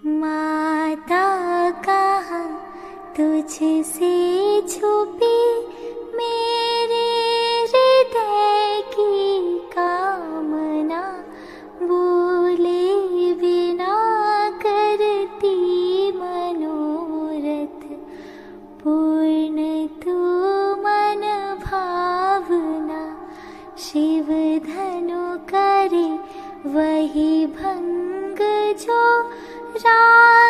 माता कहाँ तुझसे छुपी मेरे हृदय की कामना, बोले बिना करती मनोरथ, पूर्ण तू मन भावना। शिव धनु करे वही भंग जो राम